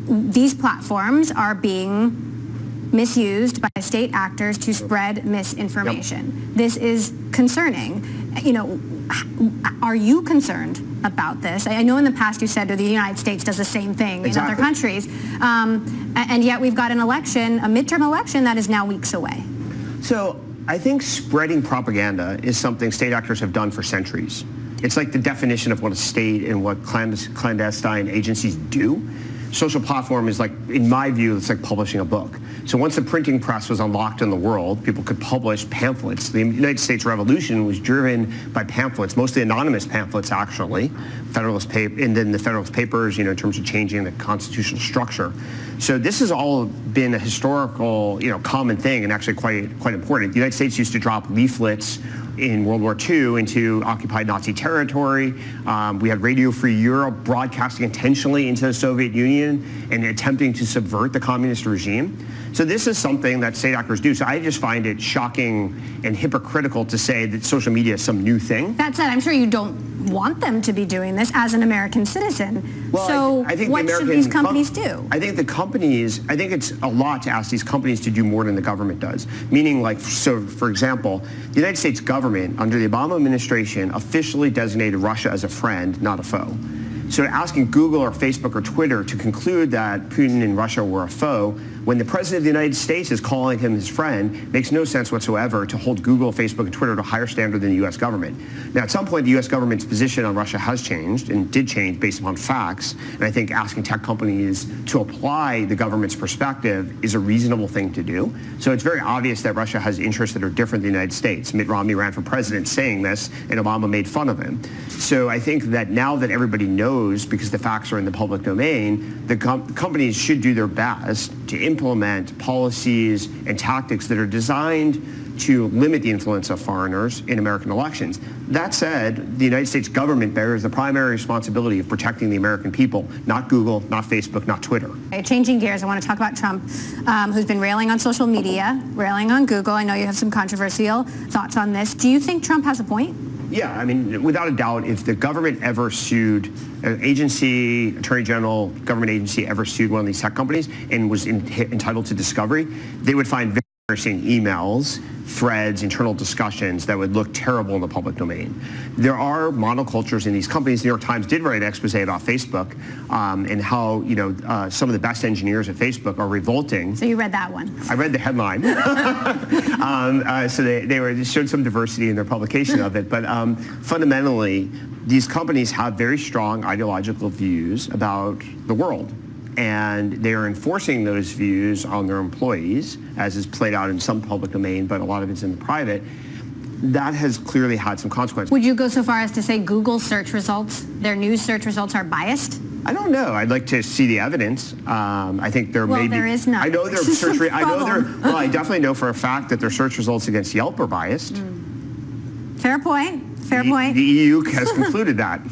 these platforms are being misused by state actors to spread misinformation. Yep. This is concerning. You know, are you concerned about this? I know in the past you said that the United States does the same thing in other countries, and yet we've got an election, a midterm election, that is now weeks away. So I think spreading propaganda is something state actors have done for centuries. It's like the definition of what a state and what clandestine agencies do. Social platform is like, in my view, it's like publishing a book. So once the printing press was unlocked in the world, people could publish pamphlets. The United States Revolution was driven by pamphlets, mostly anonymous pamphlets, actually, and then the Federalist Papers, you know, in terms of changing the constitutional structure. So this has all been a historical, you know, common thing, and actually quite important. The United States used to drop leaflets in World War II into occupied Nazi territory. We had Radio Free Europe broadcasting intentionally into the Soviet Union and attempting to subvert the communist regime. So this is something that state actors do. So I just find it shocking and hypocritical to say that social media is some new thing. That said, I'm sure you don't want them to be doing this as an American citizen. Well, so I think what should these companies do? I think I think it's a lot to ask these companies to do more than the government does. Meaning, like, so for example, the United States government under the Obama administration officially designated Russia as a friend, not a foe. So asking Google or Facebook or Twitter to conclude that Putin and Russia were a foe when the president of the United States is calling him his friend makes no sense whatsoever to hold Google, Facebook, and Twitter to a higher standard than the U.S. government. Now, at some point, the U.S. government's position on Russia has changed and did change based upon facts. And I think asking tech companies to apply the government's perspective is a reasonable thing to do. So it's very obvious that Russia has interests that are different than the United States. Mitt Romney ran for president saying this, and Obama made fun of him. So I think that now that everybody knows, because the facts are in the public domain, the companies should do their best to implement policies and tactics that are designed to limit the influence of foreigners in American elections. That said, the United States government bears the primary responsibility of protecting the American people, not Google, not Facebook, not Twitter. Okay, changing gears, I want to talk about Trump, who's been railing on social media, railing on Google. I know you have some controversial thoughts on this. Do you think Trump has a point? Yeah, I mean, without a doubt, if the government ever sued, an agency, attorney general, government agency ever sued one of these tech companies and was entitled to discovery, they would find very embarrassing emails, threads, internal discussions that would look terrible in the public domain. There are monocultures in these companies. The New York Times did write an expose about Facebook and how, you know, some of the best engineers at Facebook are revolting. So you read that one? I read the headline. So they showed some diversity in their publication of it. But fundamentally, these companies have very strong ideological views about the world. And they are enforcing those views on their employees, as is played out in some public domain, but a lot of it's in the private. That has clearly had some consequences. Would you go so far as to say Google search results, their news search results, are biased? I don't know. I'd like to see the evidence. I think there may be. Well, there is none. I know their search. Well, I definitely know for a fact that their search results against Yelp are biased. Fair point. Fair point. The EU has concluded that.